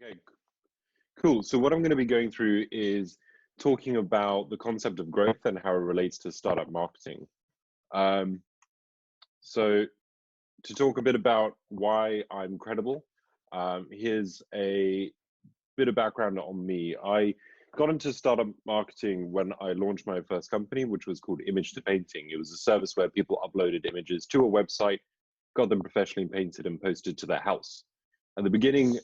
Okay, cool. So what I'm going to be going through is talking about the concept of growth and how it relates to startup marketing. Um, so to talk a bit about why I'm credible, here's a bit of background on me. I got into startup marketing when I launched my first company, which was called Image to Painting. It was a service where people uploaded images to a website, got them professionally painted and posted to their house. At the beginning,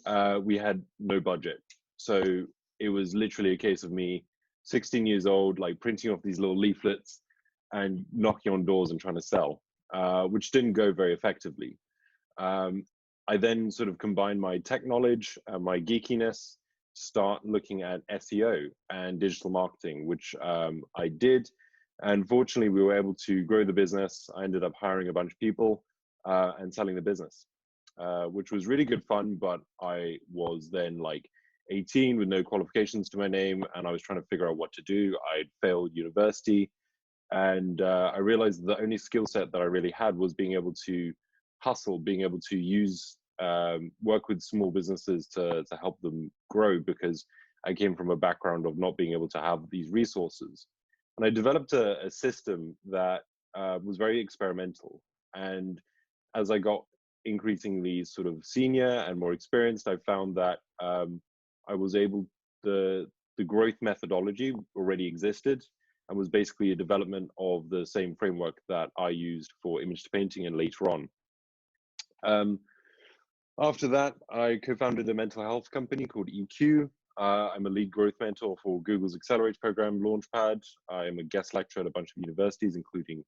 we had no budget. So it was literally a case of me, 16 years old, like printing off these little leaflets and knocking on doors and trying to sell, which didn't go very effectively. Um, I then sort of combined my tech knowledge and my geekiness, start looking at SEO and digital marketing, which I did. And fortunately, we were able to grow the business. I ended up hiring a bunch of people and selling the business, which was really good fun. But I was then like 18 with no qualifications to my name, and I was trying to figure out what to do. I'd failed university, and I realized the only skill set that I really had was being able to hustle, being able to use work with small businesses to help them grow, because I came from a background of not being able to have these resources. And I developed a system that was very experimental. And as I got increasingly sort of senior and more experienced, I found that I was able, the growth methodology already existed and was basically a development of the same framework that I used for image to painting and later on. After that, I co-founded a mental health company called EQ. I'm a lead growth mentor for Google's Accelerate program, Launchpad. I'm a guest lecturer at a bunch of universities, including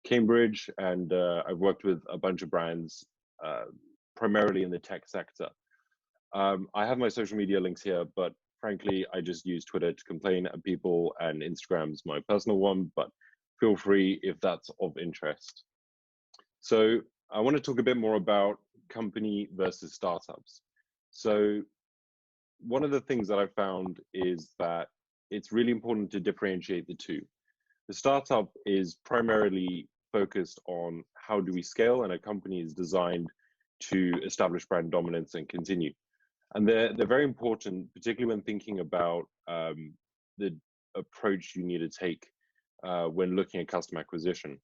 Cambridge, and I've worked with a bunch of brands, primarily in the tech sector. I have my social media links here, but frankly, I just use Twitter to complain at people, and Instagram's my personal one, but feel free if that's of interest. So I want to talk a bit more about company versus startups. So one of the things that I found is that it's really important to differentiate the two. The startup is primarily focused on how do we scale, and a company is designed to establish brand dominance and continue. And they're very important, particularly when thinking about the approach you need to take when looking at customer acquisition.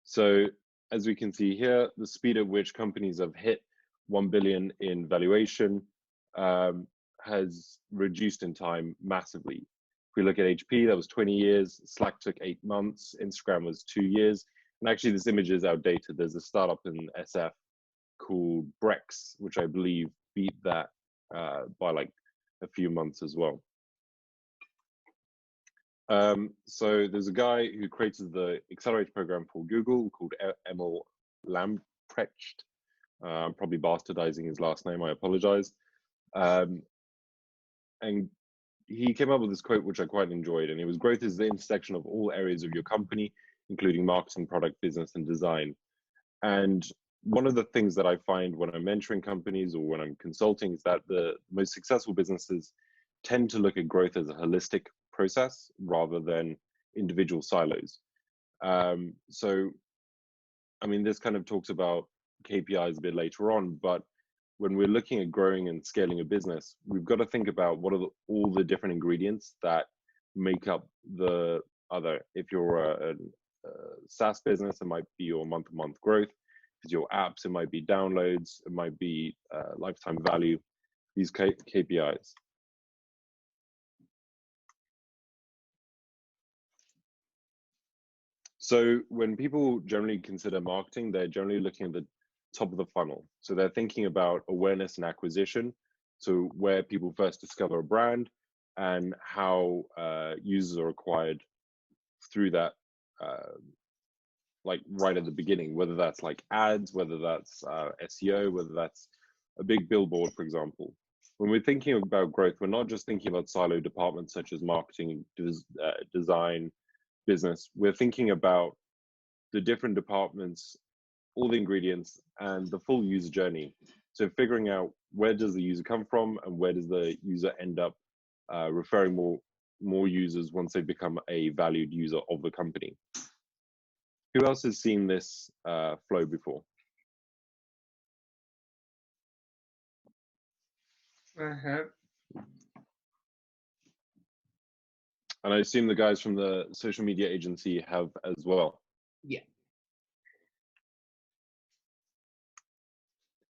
So as we can see here, the speed at which companies have hit 1 billion in valuation has reduced in time massively. If we look at HP, that was 20 years, Slack took 8 months, Instagram was 2 years. And actually this image is outdated. There's a startup in SF called Brex, which I believe beat that by like a few months as well. So there's a guy who created the Accelerate program for Google called Emil Lamprecht. I'm probably bastardizing his last name, I apologize. And he came up with this quote, which I quite enjoyed, and it was, growth is the intersection of all areas of your company, including marketing, product, business, and design. And one of the things that I find when I'm mentoring companies or when I'm consulting is that the most successful businesses tend to look at growth as a holistic process rather than individual silos. So, I mean, this kind of talks about KPIs a bit later on, but when we're looking at growing and scaling a business, we've got to think about what are all the different ingredients that make up the other. If you're a SaaS business, it might be your month-to-month growth. If it's your apps, it might be downloads, it might be lifetime value, these KPIs. So when people generally consider marketing, they're generally looking at the top of the funnel. So they're thinking about awareness and acquisition. So where people first discover a brand and how users are acquired through that, like right at the beginning, whether that's like ads, whether that's SEO, whether that's a big billboard, for example. When we're thinking about growth, we're not just thinking about silo departments such as marketing, design, business. We're thinking about the different departments, all the ingredients, and the full user journey. So figuring out where does the user come from and where does the user end up referring more users once they become a valued user of the company. Who else has seen this flow before? Uh-huh. And I assume the guys from the social media agency have as well. Yeah.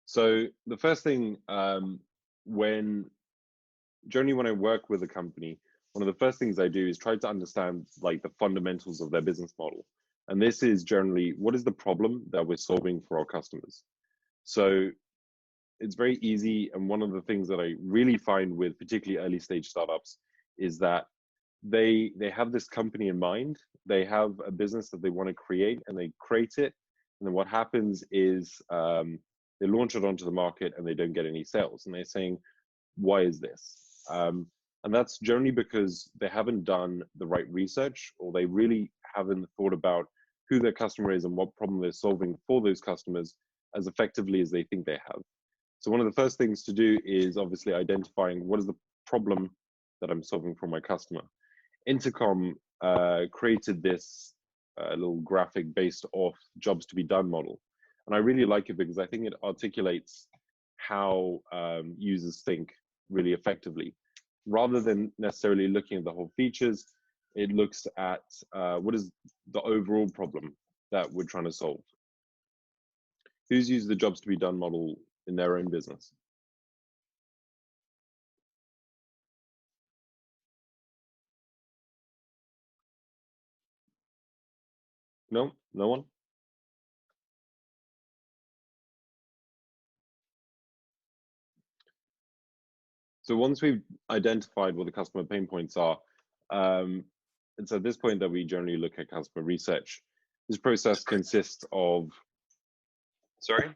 So the first thing, when generally when I work with a company, one of the first things I do is try to understand like the fundamentals of their business model. And this is generally what is the problem that we're solving for our customers. So it's very easy. And one of the things that I really find with particularly early stage startups is that they have this company in mind. They have a business that they want to create, and they create it. And then what happens is they launch it onto the market, and they don't get any sales. And they're saying, "Why is this?" And that's generally because they haven't done the right research, or they really haven't thought about who their customer is and what problem they're solving for those customers as effectively as they think they have. So one of the first things to do is obviously identifying what is the problem that I'm solving for my customer. Intercom created this little graphic based off jobs to be done model. And I really like it because I think it articulates how users think really effectively. Rather than necessarily looking at the whole features, it looks at what is the overall problem that we're trying to solve. Who's used the jobs to be done model in their own business? No, no one. So once we've identified what the customer pain points are, it's at this point that we generally look at customer research. This process consists of, sorry?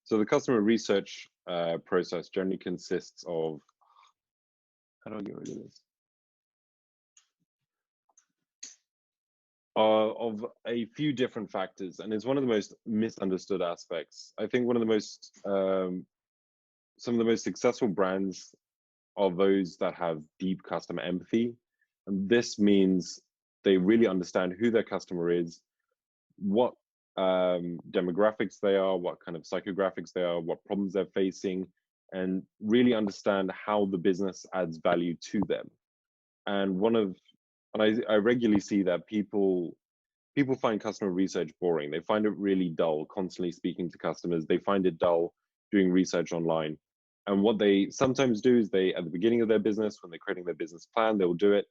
So the customer research process generally consists of, how do I get rid of this? Of a few different factors, and it's one of the most misunderstood aspects. I think one of the most, some of the most successful brands are those that have deep customer empathy. And this means they really understand who their customer is, what demographics they are, what kind of psychographics they are, what problems they're facing, and really understand how the business adds value to them. And I regularly see that people find customer research boring. They find it really dull, constantly speaking to customers. They find it dull doing research online. And what they sometimes do is they, at the beginning of their business, when they're creating their business plan, they'll do it.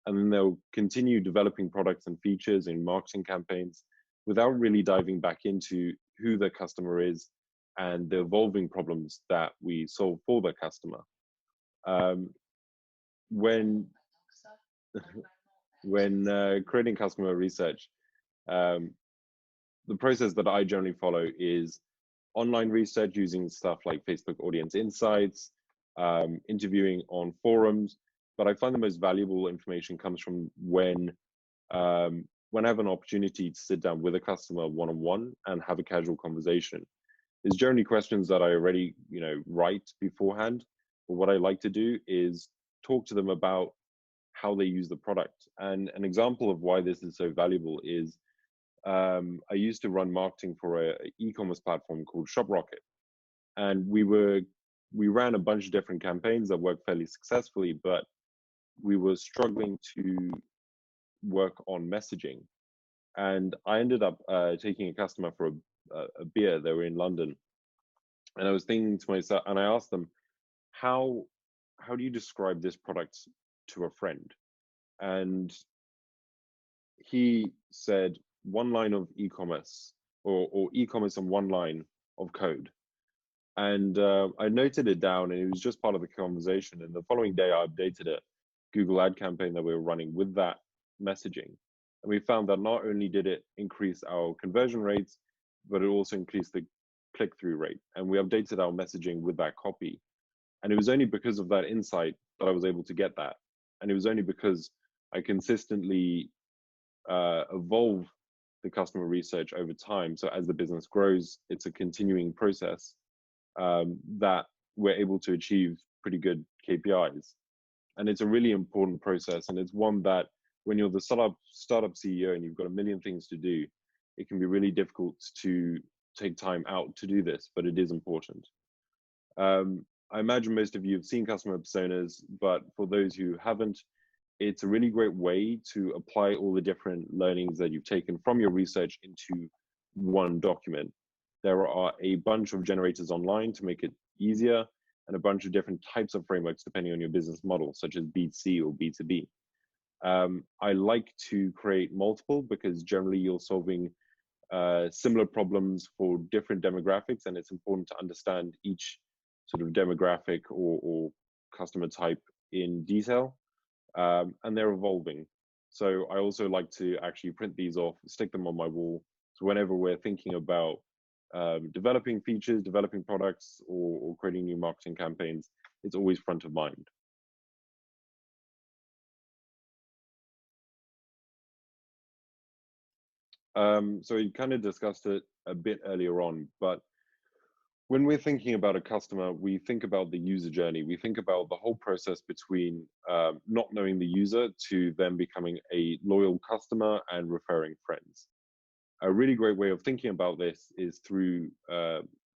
And then they'll continue developing products and features in marketing campaigns without really diving back into who their customer is and the evolving problems that we solve for their customer. Um, when when creating customer research, um, the process that I generally follow is online research using stuff like Facebook Audience Insights, interviewing on forums. But I find the most valuable information comes from when I have an opportunity to sit down with a customer one-on-one and have a casual conversation. There's generally questions that I already, write beforehand. But what I like to do is talk to them about how they use the product. And an example of why this is so valuable is I used to run marketing for a e-commerce platform called ShopRocket, and we ran a bunch of different campaigns that worked fairly successfully, but we were struggling to work on messaging. And I ended up taking a customer for a beer. They were in London, and I was thinking to myself, and I asked them, how how do you describe this product to a friend? And he said one line of e-commerce, or e-commerce and one line of code. And I noted it down, and it was just part of the conversation. And the following day, I updated a Google ad campaign that we were running with that messaging. And we found that not only did it increase our conversion rates, but it also increased the click-through rate. And we updated our messaging with that copy. And it was only because of that insight that I was able to get that. And it was only because I consistently evolve the customer research over time. So as the business grows, it's a continuing process that we're able to achieve pretty good KPIs. And it's a really important process, and it's one that when you're the startup CEO and you've got a million things to do, it can be really difficult to take time out to do this, but it is important. I imagine most of you have seen customer personas, but for those who haven't, it's a really great way to apply all the different learnings that you've taken from your research into one document. There are a bunch of generators online to make it easier, and a bunch of different types of frameworks depending on your business model, such as B2C or B2B. I like to create multiple because generally you're solving similar problems for different demographics, and it's important to understand each sort of demographic or customer type in detail, and they're evolving. So I also like to actually print these off, stick them on my wall. So whenever we're thinking about developing features, developing products, or creating new marketing campaigns, it's always front of mind. So we kind of discussed it a bit earlier on, but when we're thinking about a customer, we think about the user journey. We think about the whole process between not knowing the user to them becoming a loyal customer and referring friends. A really great way of thinking about this is through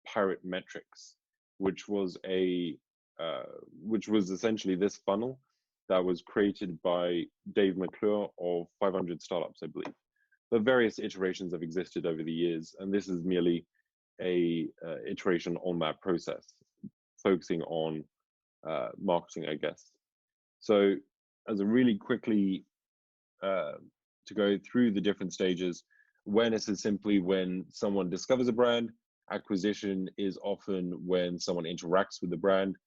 Pirate Metrics, which was essentially this funnel that was created by Dave McClure of 500 Startups, I believe. The various iterations have existed over the years, and this is merely a iteration on that process, focusing on marketing, I guess. So, as a really quickly to go through the different stages, awareness is simply when someone discovers a brand. Acquisition is often when someone interacts with the brand.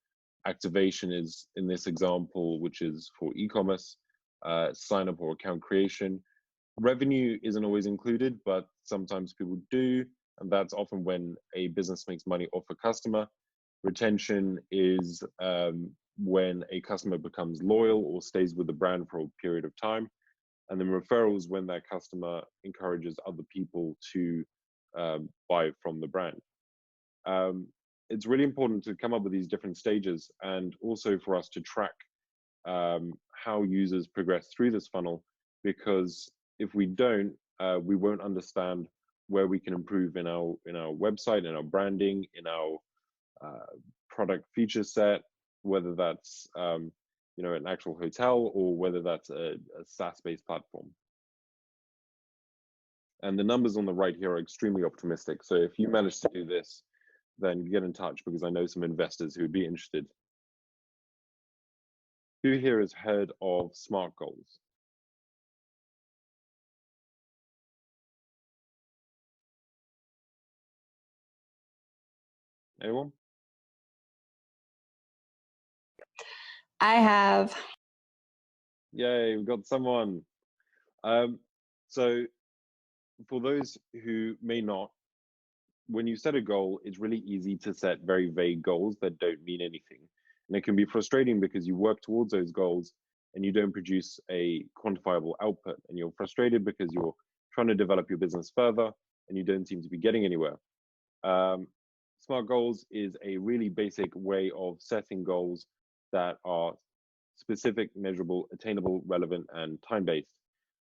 Activation is, in this example, which is for e-commerce, sign up or account creation. Revenue isn't always included, but sometimes people do, and that's often when a business makes money off a customer. Retention is when a customer becomes loyal or stays with the brand for a period of time. And then referrals when that customer encourages other people to buy from the brand. It's really important to come up with these different stages, and also for us to track how users progress through this funnel, because if we don't, we won't understand where we can improve in our website, in our branding, in our product feature set, whether that's an actual hotel or whether that's a SaaS-based platform. And the numbers on the right here are extremely optimistic. So if you manage to do this, then get in touch, because I know some investors who would be interested. Who here has heard of SMART goals? Anyone? I have. Yay, we've got someone. So for those who may not, when you set a goal, it's really easy to set very vague goals that don't mean anything. And it can be frustrating because you work towards those goals and you don't produce a quantifiable output. And you're frustrated because you're trying to develop your business further and you don't seem to be getting anywhere. SMART goals is a really basic way of setting goals that are specific, measurable, attainable, relevant, and time-based.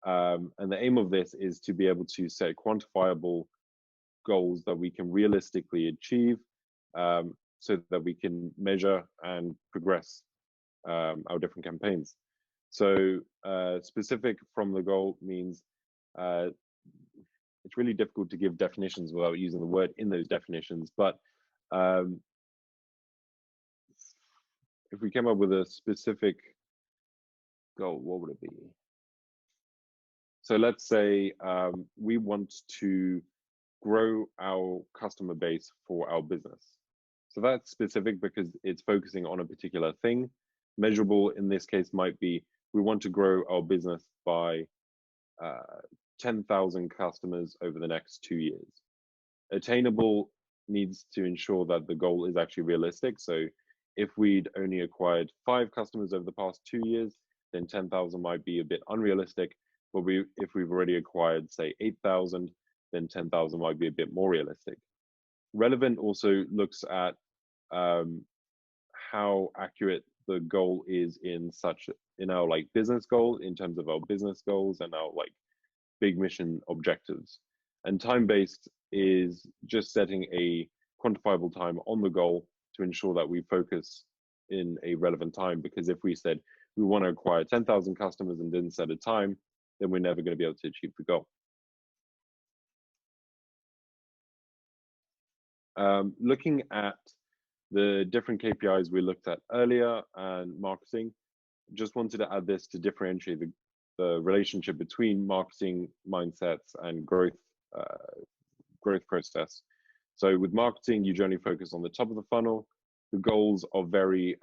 And the aim of this is to be able to set quantifiable goals that we can realistically achieve, so that we can measure and progress our different campaigns. So specific from the goal means it's really difficult to give definitions without using the word in those definitions. But if we came up with a specific goal, what would it be? So let's say we want to grow our customer base for our business. So that's specific because it's focusing on a particular thing. Measurable in this case might be we want to grow our business by 10,000 customers over the next 2 years. Attainable needs to ensure that the goal is actually realistic. So if we'd only acquired 5 customers over the past 2 years, then 10,000 might be a bit unrealistic. But if we've already acquired, say, 8,000, then 10,000 might be a bit more realistic. Relevant also looks at how accurate the goal is in our like business goals, in terms of our business goals and our like big mission objectives. And time-based is just setting a quantifiable time on the goal to ensure that we focus in a relevant time. Because if we said we want to acquire 10,000 customers and didn't set a time, then we're never going to be able to achieve the goal. Looking at the different KPIs we looked at earlier and marketing, just wanted to add this to differentiate the relationship between marketing mindsets and growth process. So with marketing, you generally focus on the top of the funnel. The goals are very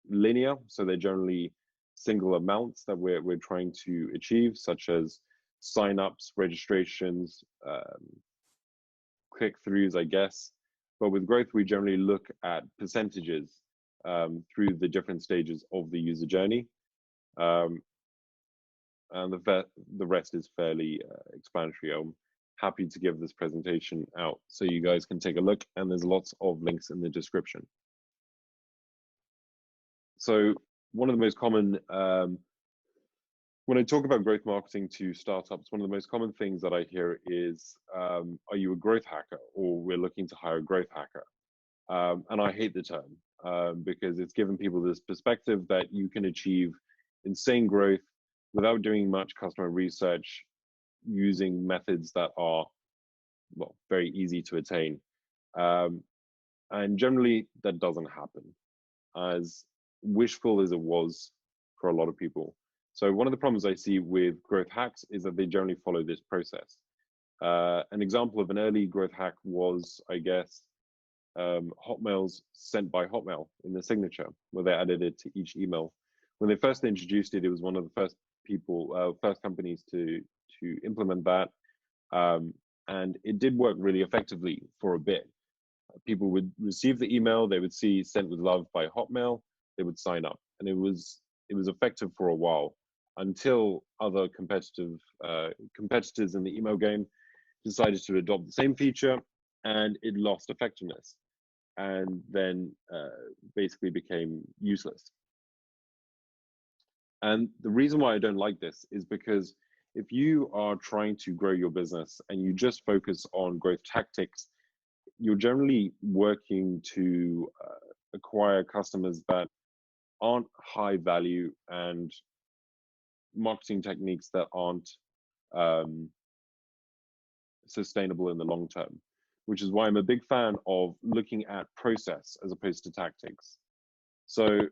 linear, so they're generally single amounts that we're trying to achieve, such as signups, registrations, click-throughs, I guess. But with growth, we generally look at percentages through the different stages of the user journey. And the rest is fairly explanatory. I'm happy to give this presentation out so you guys can take a look, and there's lots of links in the description. So one of the most common, when I talk about growth marketing to startups, one of the most common things that I hear is, are you a growth hacker, or we're looking to hire a growth hacker? And I hate the term because it's given people this perspective that you can achieve insane growth without doing much customer research, using methods that are, well, very easy to attain. And generally, that doesn't happen, as wishful as it was for a lot of people. So one of the problems I see with growth hacks is that they generally follow this process. An example of an early growth hack was, I guess, Hotmail's sent by Hotmail in the signature, where they added it to each email. When they first introduced it, it was one of the first companies to implement that. And it did work really effectively for a bit. People would receive the email, they would see sent with love by Hotmail, they would sign up. And it was effective for a while, until other competitors in the email game decided to adopt the same feature, and it lost effectiveness, and then basically became useless. And the reason why I don't like this is because if you are trying to grow your business and you just focus on growth tactics, you're generally working to acquire customers that aren't high value and marketing techniques that aren't sustainable in the long term, which is why I'm a big fan of looking at process as opposed to tactics. So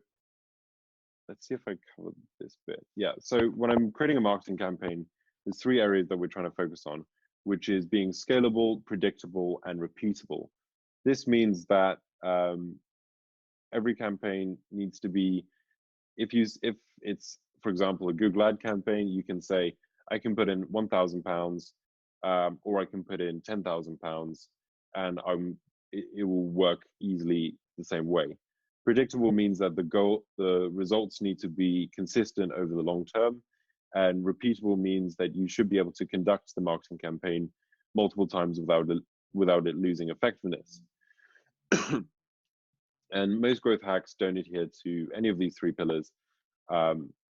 let's see if I covered this bit. Yeah, so when I'm creating a marketing campaign, there's 3 areas that we're trying to focus on, which is being scalable, predictable, and repeatable. This means that every campaign needs to be, if it's, for example, a Google ad campaign, you can say, I can put in £1,000, or I can put in £10,000, and it will work easily the same way. Predictable means that the results need to be consistent over the long term, and repeatable means that you should be able to conduct the marketing campaign multiple times without it losing effectiveness. And most growth hacks don't adhere to any of these 3 pillars,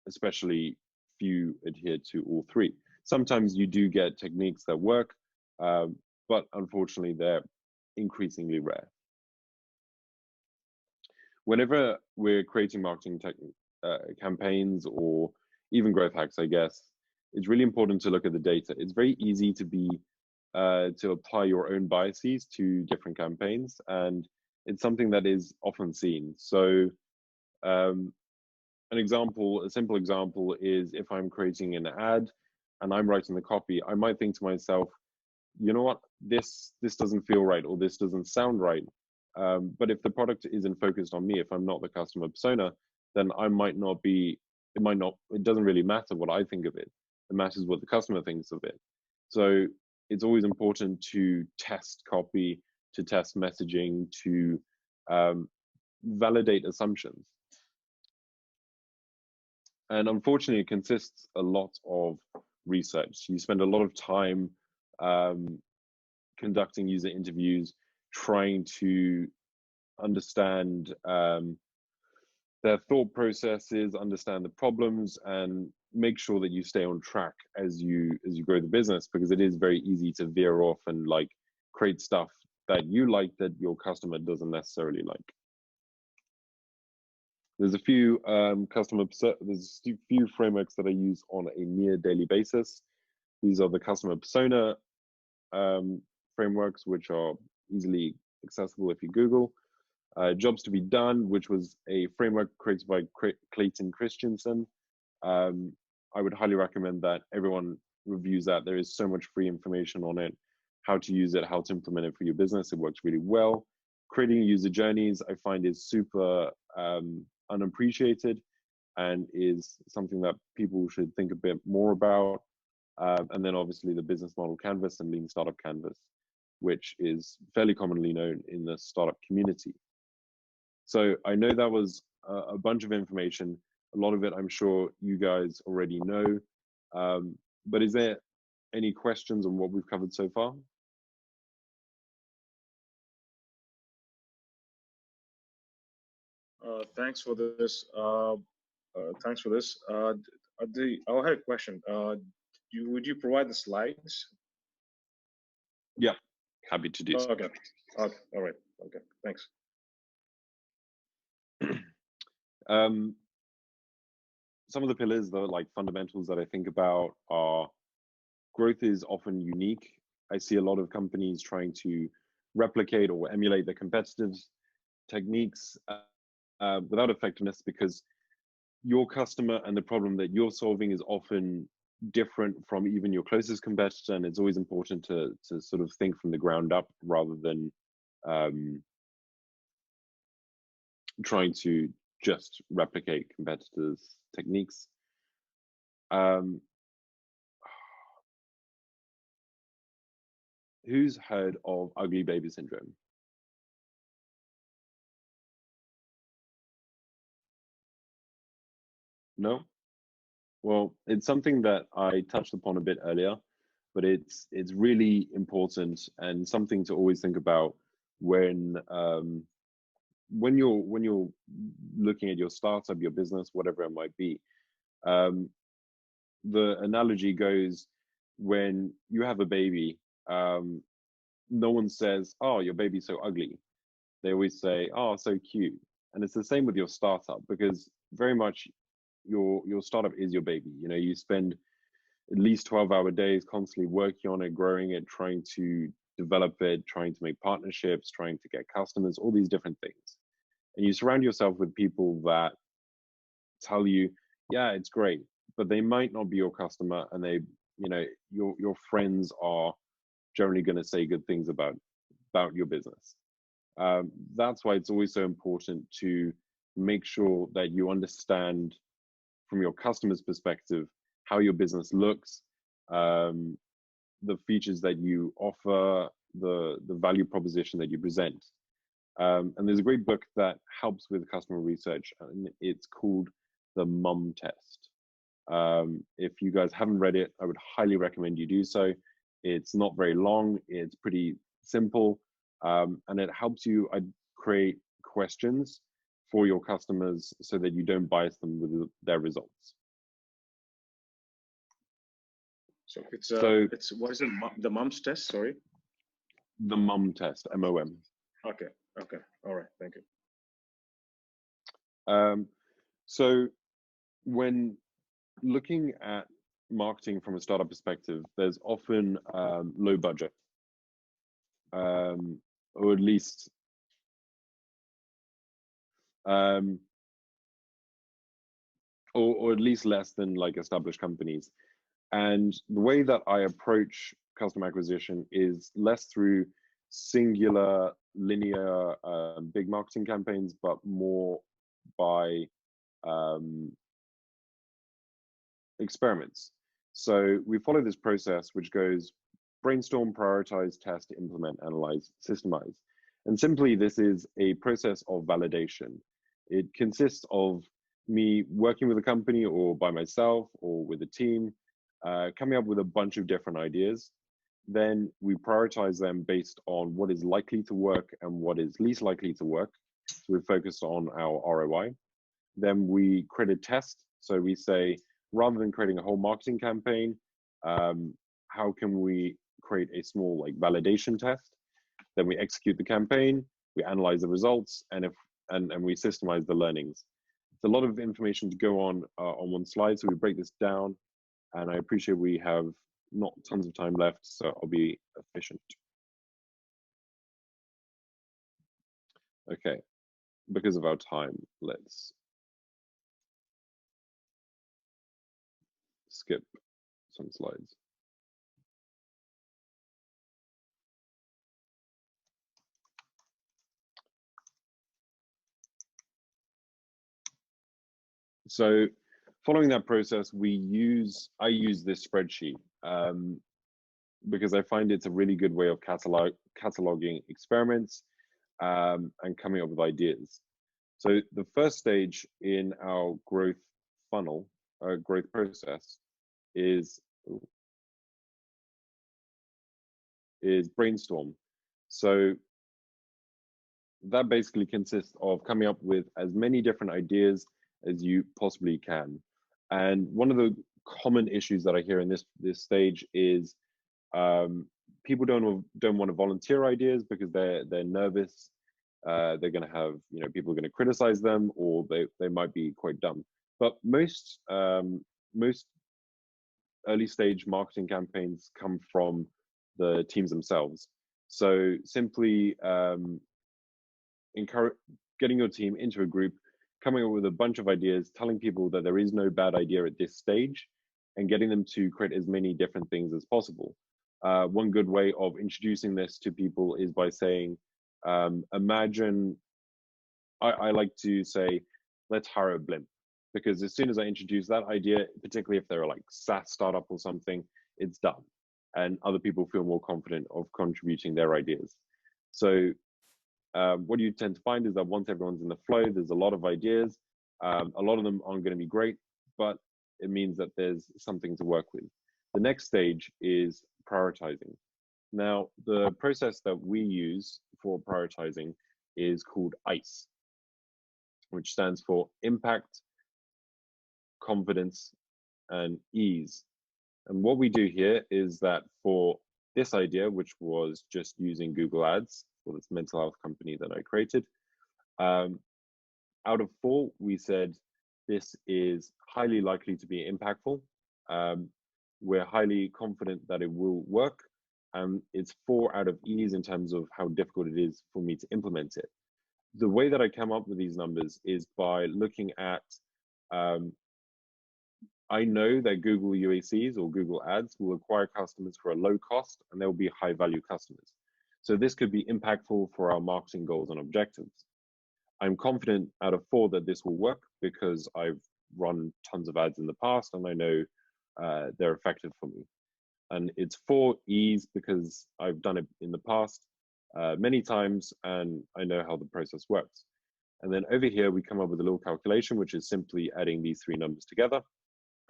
especially few adhere to all 3. Sometimes you do get techniques that work, but unfortunately they're increasingly rare. Whenever we're creating marketing campaigns or even growth hacks, I guess, it's really important to look at the data. It's very easy to apply your own biases to different campaigns, and it's something that is often seen. So a simple example is, if I'm creating an ad and I'm writing the copy, I might think to myself, you know what, this doesn't feel right, or this doesn't sound right. But if the product isn't focused on me, if I'm not the customer persona, then it doesn't really matter what I think of it. It matters what the customer thinks of it. So it's always important to test copy, to test messaging, to validate assumptions. And unfortunately, it consists a lot of research. You spend a lot of time conducting user interviews, trying to understand their thought processes, understand the problems, and make sure that you stay on track as you grow the business, because it is very easy to veer off and like create stuff that you like that your customer doesn't necessarily like. There's a few there's a few frameworks that I use on a near daily basis. These are the customer persona frameworks, which are easily accessible if you Google. Jobs to be done, which was a framework created by Clayton Christensen. I would highly recommend that everyone reviews that. There is so much free information on it, how to use it, how to implement it for your business. It works really well. Creating user journeys, I find, is super unappreciated and is something that people should think a bit more about. And then obviously the business model canvas and lean startup canvas, which is fairly commonly known in the startup community. So I know that was a bunch of information. A lot of it, I'm sure you guys already know. But is there any questions on what we've covered so far? Thanks for this. Thanks for this. I had a question. Would you provide the slides? Yeah, happy to do so. Okay. Okay. All right. Okay. Thanks. Some of the pillars, the like fundamentals that I think about are growth is often unique. I see a lot of companies trying to replicate or emulate their competitors' techniques without effectiveness, because your customer and the problem that you're solving is often different from even your closest competitor, and it's always important to sort of think from the ground up rather than trying to just replicate competitors' techniques. Who's heard of ugly baby syndrome? No? Well, it's something that I touched upon a bit earlier, but it's really important and something to always think about when you're looking at your startup, your business, whatever it might be. The analogy goes, when you have a baby, no one says, "Oh, your baby's so ugly." They always say, "Oh, so cute." And it's the same with your startup, because very much your startup is your baby. You know, you spend at least 12-hour days constantly working on it, growing it, trying to develop it, trying to make partnerships, trying to get customers, all these different things. And you surround yourself with people that tell you, yeah, it's great, but they might not be your customer, and they, you know, your friends are generally going to say good things about your business. That's why it's always so important to make sure that you understand from your customer's perspective how your business looks, the features that you offer, the value proposition that you present. And there's a great book that helps with customer research, and it's called The Mum Test. If you guys haven't read it, I would highly recommend you do so. It's not very long, it's pretty simple, and it helps you create questions for your customers so that you don't bias them with their results. So it's what is it? The Mum's Test? Sorry. The Mum Test, MOM. Okay. Okay. All right. Thank you. So when looking at marketing from a startup perspective, there's often low budget, or at least or at least less than like established companies. And the way that I approach customer acquisition is less through singular linear big marketing campaigns, but more by experiments. So we follow this process, which goes brainstorm, prioritize, test, implement, analyze, systemize. And simply, this is a process of validation. It consists of me working with a company or by myself or with a team, coming up with a bunch of different ideas. Then we prioritize them based on what is likely to work and what is least likely to work. So we're focused on our ROI. Then we create a test. So we say, rather than creating a whole marketing campaign, how can we create a small like validation test? Then we execute the campaign, we analyze the results, and we systemize the learnings. It's a lot of information to go on one slide, so we break this down. And I appreciate we have not tons of time left, so I'll be efficient. Okay, because of our time, let's skip some slides. So following that process, I use this spreadsheet because I find it's a really good way of cataloging experiments and coming up with ideas. So the first stage in our growth funnel, growth process, is brainstorm. So that basically consists of coming up with as many different ideas as you possibly can. And one of the common issues that I hear in this stage is people don't want to volunteer ideas because they're nervous. They're going to have, people are going to criticize them, or they might be quite dumb. But most early stage marketing campaigns come from the teams themselves. So simply getting your team into a group, coming up with a bunch of ideas, telling people that there is no bad idea at this stage, and getting them to create as many different things as possible. One good way of introducing this to people is by saying, imagine, I like to say, let's hire a blimp. Because as soon as I introduce that idea, particularly if they're like SaaS startup or something, it's done. And other people feel more confident of contributing their ideas. So what you tend to find is that once everyone's in the flow, there's a lot of ideas. A lot of them aren't going to be great, but it means that there's something to work with. The next stage is prioritizing. Now, the process that we use for prioritizing is called ICE, which stands for impact, confidence, and ease. And what we do here is that for this idea, which was just using Google Ads for this mental health company that I created, out of 4, we said this is highly likely to be impactful. We're highly confident that it will work. And it's 4 out of ease in terms of how difficult it is for me to implement it. The way that I came up with these numbers is by looking at I know that Google UACs or Google Ads will acquire customers for a low cost, and they'll be high value customers. So this could be impactful for our marketing goals and objectives. I'm confident out of 4 that this will work because I've run tons of ads in the past and I know they're effective for me. And it's 4 ease because I've done it in the past many times and I know how the process works. And then over here, we come up with a little calculation, which is simply adding these 3 numbers together.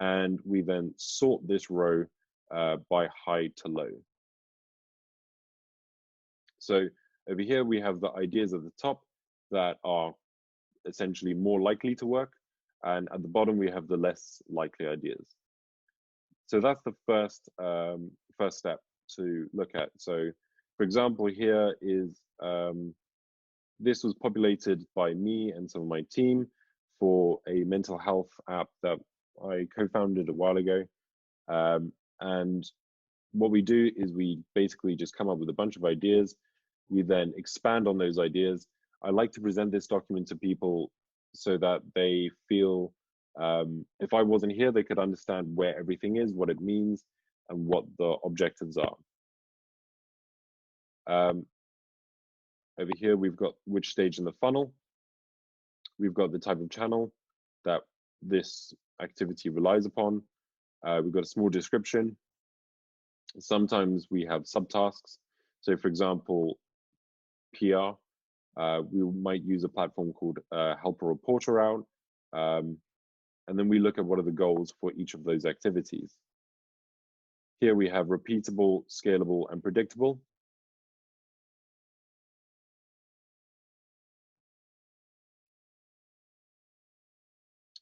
And we then sort this row by high to low. So over here, we have the ideas at the top that are essentially more likely to work. And at the bottom, we have the less likely ideas. So that's the first step to look at. So for example, here is, this was populated by me and some of my team for a mental health app that I co-founded a while ago. And what we do is we basically just come up with a bunch of ideas. We then expand on those ideas. I like to present this document to people so that they feel, if I wasn't here, they could understand where everything is, what it means, and what the objectives are. Over here, we've got which stage in the funnel. We've got the type of channel that this activity relies upon. We've got a small description. Sometimes we have subtasks. So for example, PR, we might use a platform called Help a Reporter Out. And then we look at what are the goals for each of those activities. Here we have repeatable, scalable, and predictable.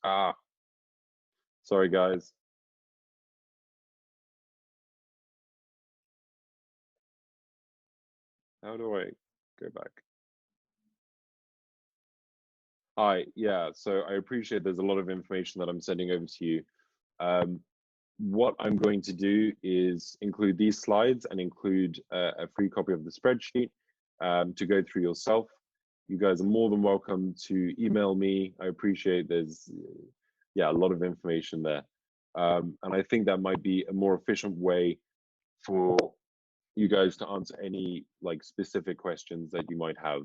Ah, sorry guys. How do I go back? Hi, yeah, so I appreciate there's a lot of information that I'm sending over to you. What I'm going to do is include these slides and include a free copy of the spreadsheet to go through yourself. You guys are more than welcome to email me. I appreciate there's, yeah, a lot of information there. And I think that might be a more efficient way for you guys to answer any like specific questions that you might have